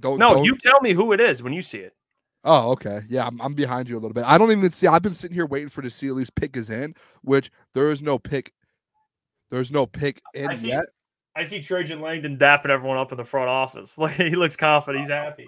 No, you tell me who it is when you see it. Oh, okay. Yeah, I'm behind you a little bit. I don't even see. I've been sitting here waiting to see at least pick is in, which there is no pick. There's no pick in yet. I see Trajan Langdon dapping everyone up in the front office. Like he looks confident. He's happy.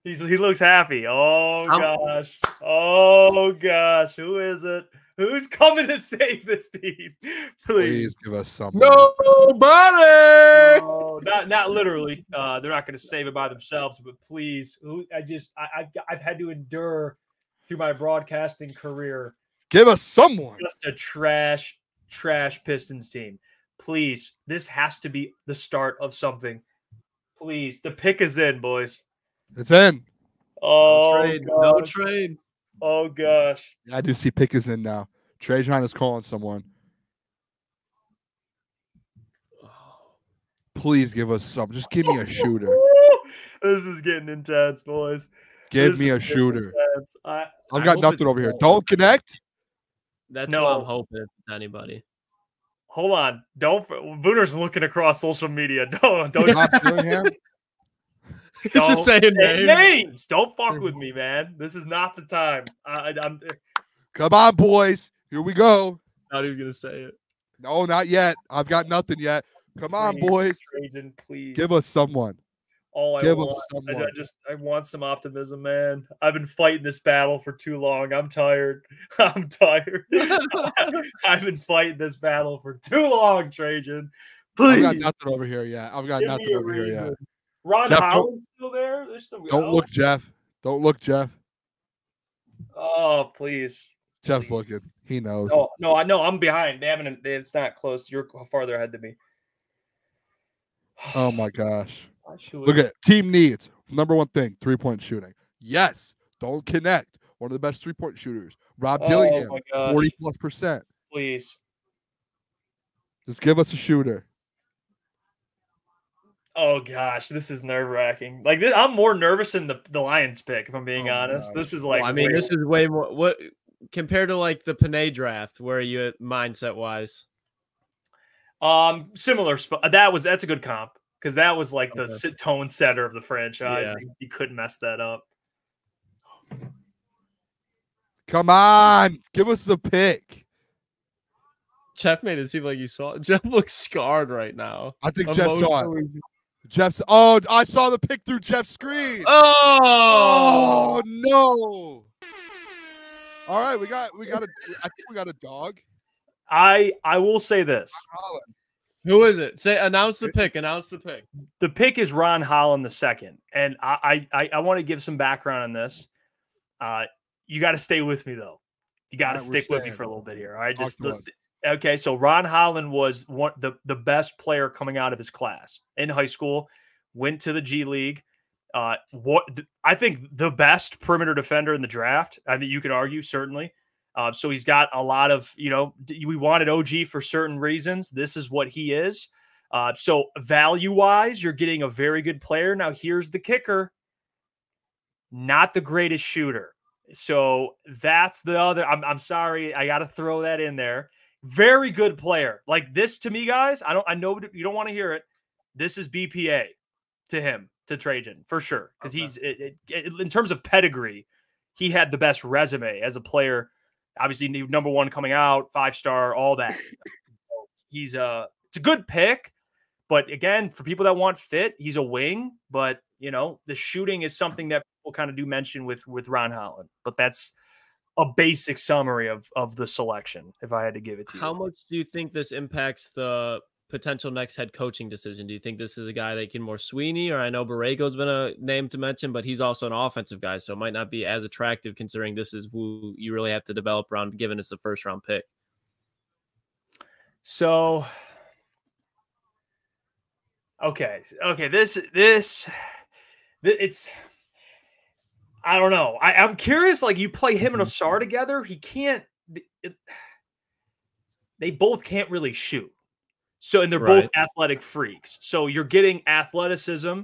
He looks happy. Oh gosh. Oh gosh. Who is it? Who's coming to save this team? Please give us someone. Nobody. No, not literally. They're not going to save it by themselves, but please. I've had to endure through my broadcasting career. Give us someone. Just a trash Pistons team. Please. This has to be the start of something. Please. The pick is in, boys. It's in. Oh, no trade. Oh, gosh. Yeah, I do see pick is in now. Trajan is calling someone. Please give us some. Just give me a shooter. This is getting intense, boys. Give me a shooter. I've got nothing over here. Don't connect. That's what I'm hoping if it's anybody. Hold on. Booner's looking across social media. Don't. He's just saying names. Don't fuck with me, man. This is not the time. Come on, boys. Here we go. Thought he was gonna say it. No, not yet. I've got nothing yet. Come on, boys. Trajan, please. Give us someone. I want some optimism, man. I've been fighting this battle for too long. I'm tired. I've been fighting this battle for too long, Trajan. Please. I've got nothing over here yet. Ron Holland's still there? There's some. Don't look, Jeff. Don't look, Jeff. Oh, please. Jeff's looking. He knows. No, I know. I'm behind. It's not close. You're farther ahead than me. Oh my gosh. Look at it. Team needs. Number one thing, 3-point shooting. Yes. Don't connect. One of the best 3-point shooters. Rob Dillingham, 40+%. Please. Just give us a shooter. Oh gosh, this is nerve-wracking. Like this, I'm more nervous than the Lions pick, if I'm being honest. This is like this is way more what compared to like the Panay draft, where are you at mindset wise? Similar spot. That's a good comp because that was like the tone setter of the franchise. Yeah. You couldn't mess that up. Come on, give us the pick. Jeff made it seem like you saw it. Jeff looks scarred right now. I think Jeff saw it. I saw the pick through Jeff's screen. Oh no. All right, I think we got a dog. I will say this. Who is it? Announce the pick. Announce the pick. The pick is Ron Holland II. And I want to give some background on this. You got to stay with me though. You got to stick with me for a little bit here. All right. Okay, so Ron Holland was the best player coming out of his class in high school, went to the G League. I think the best perimeter defender in the draft. I think you could argue, certainly. So he's got a lot of, we wanted OG for certain reasons. This is what he is. So value-wise, you're getting a very good player. Now, here's the kicker. Not the greatest shooter. So that's the other. I'm sorry. I got to throw that in there. Very good player. Like this to me, guys, I know you don't want to hear it. This is BPA to him, to Trajan, for sure. Because he's in terms of pedigree, he had the best resume as a player. Obviously, number one coming out, 5-star, all that. It's a good pick. But again, for people that want fit, he's a wing. But the shooting is something that people kind of do mention with Ron Holland. But that's a basic summary of the selection, if I had to give it to you. How much do you think this impacts the potential next head coaching decision? Do you think this is a guy that can more Sweeney, or I know Borrego's been a name to mention, but he's also an offensive guy, so it might not be as attractive considering this is who you really have to develop around, given it's the first-round pick. So, okay, this it's. I don't know. I'm curious. Like you play him and Asar together, he can't. They both can't really shoot. So, and they're both athletic freaks. So you're getting athleticism,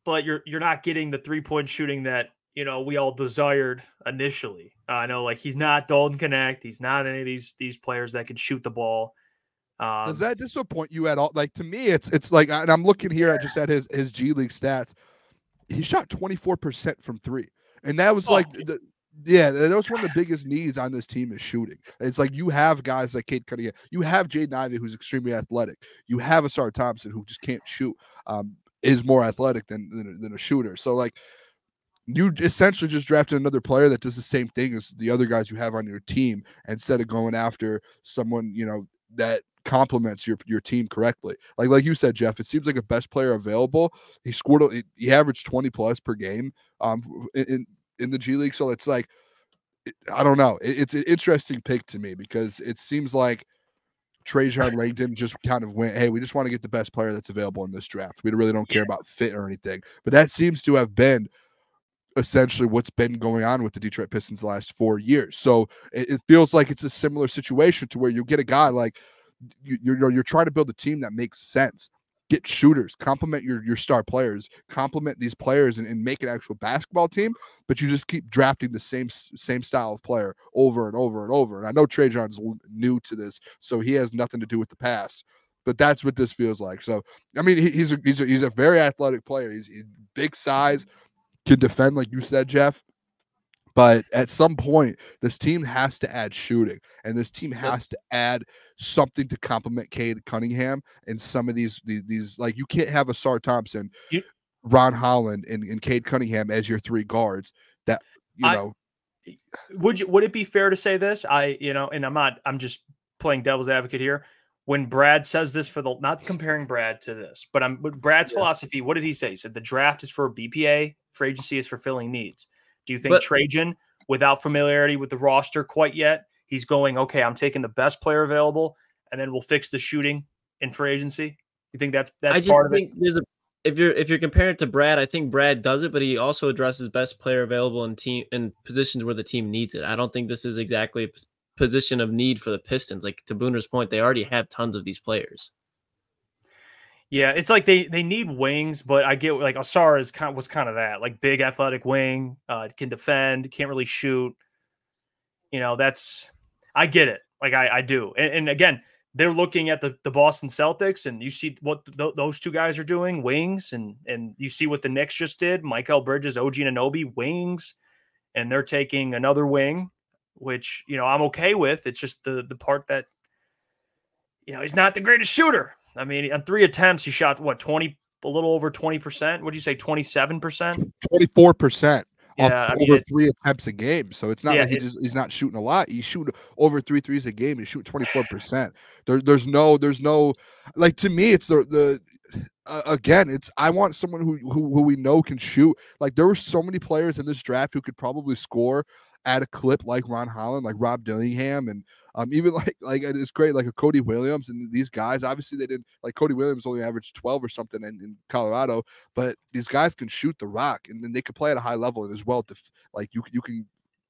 but you're not getting the 3-point shooting that we all desired initially. I know, like he's not Dalton Connect. He's not any of these players that can shoot the ball. Does that disappoint you at all? Like, to me, it's like, and I'm looking here at his G League stats. He shot 24% from three, and that was that was one of the biggest needs on this team is shooting. It's like you have guys like Cade Cunningham, you have Jaden Ivey, who's extremely athletic, you have Asar Thompson, who just can't shoot, is more athletic than a shooter. So like, you essentially just drafted another player that does the same thing as the other guys you have on your team, instead of going after someone that complements your team correctly. Like you said, Jeff, it seems like a best player available. He averaged 20 plus per game in the G League. So it's like, I don't know. It's an interesting pick to me, because it seems like Trajan Langdon just kind of went, hey, we just want to get the best player that's available in this draft. We really don't care about fit or anything. But that seems to have been essentially what's been going on with the Detroit Pistons the last 4 years. So it feels like it's a similar situation to where you get a guy like, you're trying to build a team that makes sense. Get shooters, complement your star players, complement these players, and make an actual basketball team. But you just keep drafting the same style of player over and over and over. And I know Trajan's new to this, so he has nothing to do with the past. But that's what this feels like. So I mean, he's a very athletic player. He's big size, can defend, like you said, Jeff. But at some point, this team has to add shooting, and this team has to add something to complement Cade Cunningham and some of these like, you can't have Asar Thompson, Ron Holland, and Cade Cunningham as your three guards. That would it be fair to say this? And I'm just playing devil's advocate here. When Brad says this, not comparing Brad to this, but Brad's philosophy, what did he say? He said the draft is for BPA, free agency is for filling needs. Do you think Trajan, without familiarity with the roster quite yet, he's going, okay, I'm taking the best player available, and then we'll fix the shooting in free agency? You think that's part of it? If you're comparing it to Brad, I think Brad does it, but he also addresses best player available in positions where the team needs it. I don't think this is exactly a position of need for the Pistons. Like, to Booner's point, they already have tons of these players. Yeah, it's like they need wings, but I get, like, Asar was kind of that, like, big athletic wing, can defend, can't really shoot. I get it. Like, I do. And again, they're looking at the Boston Celtics, and you see what those two guys are doing, wings, and you see what the Knicks just did, Mikal Bridges, OG Anunoby, wings, and they're taking another wing, which, I'm okay with. It's just the part that, he's not the greatest shooter. I mean, on 3 attempts, he shot a little over 20%. What'd you say, 27%? 24%. Yeah, over 3 attempts a game. So it's not like he's not shooting a lot. He's shooting over 3 threes a game. He's shooting 24%. There's no, like, to me, it's again, I want someone who we know can shoot. Like, there were so many players in this draft who could probably score at a clip, like Ron Holland, like Rob Dillingham, and even like it's great, like a Cody Williams, and these guys. Obviously, they didn't, like, Cody Williams only averaged 12 or something in Colorado, but these guys can shoot the rock, and then they can play at a high level, and as well, like, you can,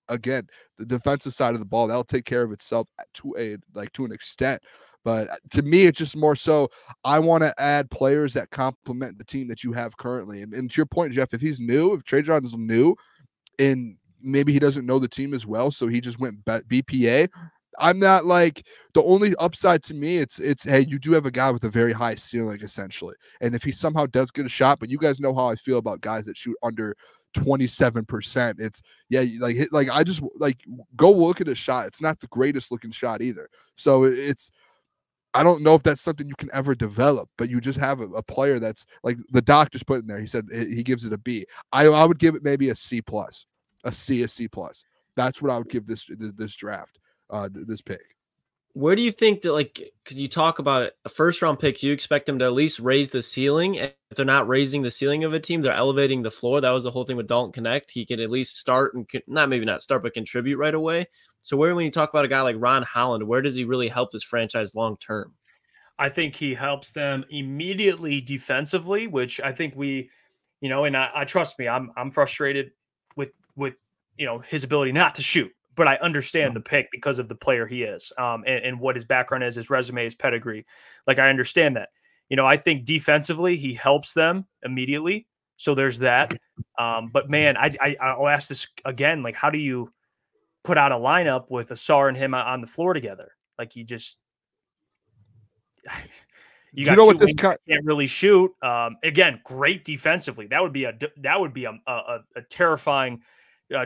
again, the defensive side of the ball, that'll take care of itself to an extent. But to me, it's just more so I want to add players that complement the team that you have currently. And to your point, Jeff, if Trajan's new, and maybe he doesn't know the team as well, so he just went BPA, I'm not like, the only upside to me, it's hey, you do have a guy with a very high ceiling, essentially. And if he somehow does get a shot, but you guys know how I feel about guys that shoot under 27%. It's I just, like, go look at his shot. It's not the greatest looking shot either. So I don't know if that's something you can ever develop, but you just have a player that's, like, the doc just put in there. He said he gives it a B. I would give it maybe a C+, a C+. That's what I would give this draft, this pick. Where do you think that, like, because you talk about a first-round pick, you expect them to at least raise the ceiling. And if they're not raising the ceiling of a team, they're elevating the floor. That was the whole thing with Dalton Connect. He can at least start and maybe not start, but contribute right away. So when you talk about a guy like Ron Holland, where does he really help this franchise long-term? I think he helps them immediately defensively, which I think and I trust me, I'm frustrated with his ability not to shoot. But I understand the pick because of the player he is, and what his background is, his resume, his pedigree. Like, I understand that. I think defensively he helps them immediately. So there's that. But man, I'll ask this again. Like, how do you put out a lineup with Asar and him on the floor together? Like, you just. You Do got you know what two this wings that can't really shoot. Again, great defensively. That would be a terrifying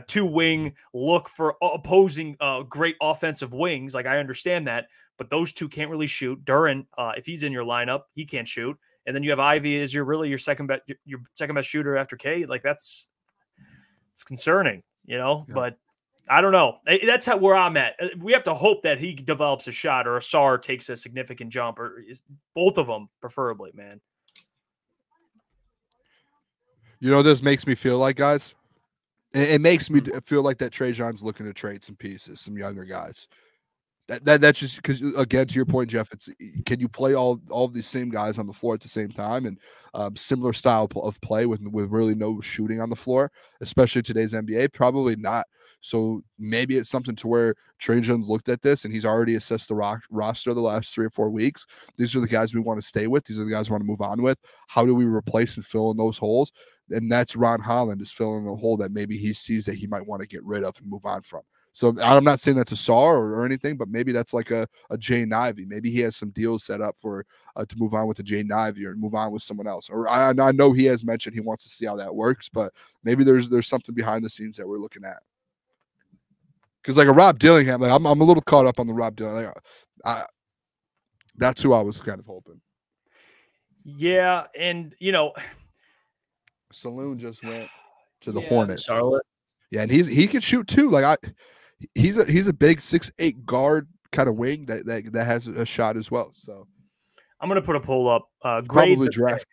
two-wing look for opposing great offensive wings. Like, I understand that, but those two can't really shoot. Duren, if he's in your lineup, he can't shoot. And then you have Ivy as your second best shooter after Cade. Like, it's concerning, Yeah. But I don't know. That's where I'm at. We have to hope that he develops a shot, or Sarr takes a significant jump, or both of them, preferably, man. This makes me feel like, guys? It makes me feel like that Trajan's looking to trade some pieces, some younger guys. That's just because, again, to your point, Jeff, can you play all of these same guys on the floor at the same time, and similar style of play with really no shooting on the floor, especially today's NBA? Probably not. So maybe it's something to where Trajan looked at this and he's already assessed the roster the last 3 or 4 weeks. These are the guys we want to stay with. These are the guys we want to move on with. How do we replace and fill in those holes? And that's Ron Holland is filling a hole that maybe he sees that he might want to get rid of and move on from. So I'm not saying that's a Sarr or anything, but maybe that's like a Jaden Ivey. Maybe he has some deals set up for to move on with a Jaden Ivey or move on with someone else. Or I know he has mentioned he wants to see how that works, but maybe there's something behind the scenes that we're looking at. Because like a Rob Dillingham, like I'm a little caught up on the Rob Dillingham. That's who I was kind of hoping. Yeah, and Saloon just went to the Hornets. Charlotte. Yeah, and he can shoot too. Like he's a big 6'8" guard kind of wing that has a shot as well. So I'm gonna put a poll up. Probably draft.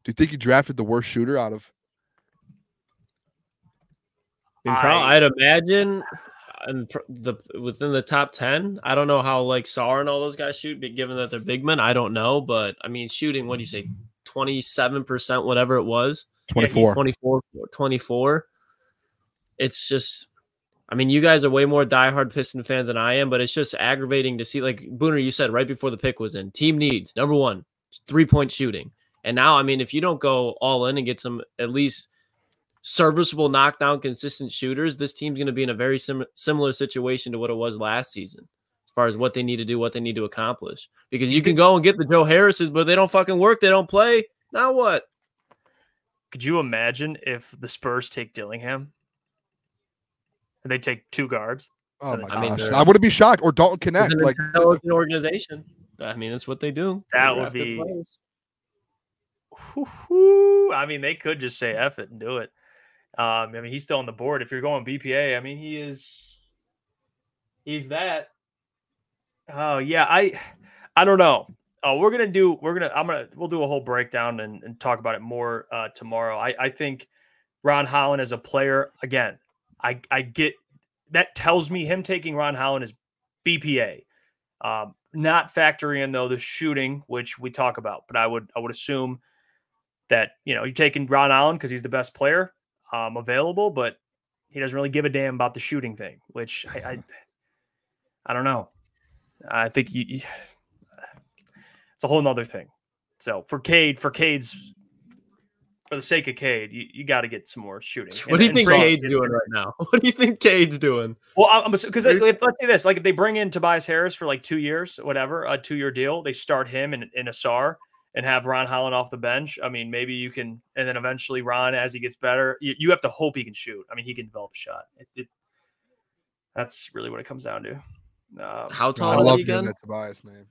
Do you think he drafted the worst shooter out of? I'd imagine within the top 10. I don't know how like Sarr and all those guys shoot, but given that they're big men, I don't know. But I mean, shooting, what do you say, 27%, whatever it was, 24. 24. It's just, I mean, you guys are way more diehard Piston fans than I am, but it's just aggravating to see. Like Booner, you said right before the pick was in, team needs number 1 3-point shooting, and now I mean, if you don't go all in and get some at least serviceable knockdown consistent shooters, this team's going to be in a very similar situation to what it was last season as far as what they need to do, what they need to accomplish. Because you can go and get the Joe Harrises, but they don't fucking work, they don't play. Now what? Could you imagine if the Spurs take Dillingham and they take 2 guards? Oh my gosh, I wouldn't be shocked. Or Dalton Connect, like an organization. I mean, that's what they do. That would be. I mean, they could just say F it and do it. I mean, he's still on the board. If you're going BPA, I mean, he's that. Oh yeah, I don't know. We'll do a whole breakdown and talk about it more tomorrow. I think Ron Holland as a player, again, I get that tells me him taking Ron Holland is BPA. Not factoring in though the shooting, which we talk about, but I would assume that you're taking Ron Holland because he's the best player available, but he doesn't really give a damn about the shooting thing, which I don't know. I think it's a whole nother thing. So for the sake of Cade, you got to get some more shooting. What do you think Cade's doing right now? What do you think Cade's doing? Well, because let's say this, like if they bring in Tobias Harris for like 2 years, whatever, a 2-year deal, they start him in a Sarr and have Ron Holland off the bench. I mean, maybe you can, and then eventually Ron, as he gets better, you have to hope he can shoot. I mean, he can develop a shot. That's really what it comes down to. How tall is he again? That Tobias name.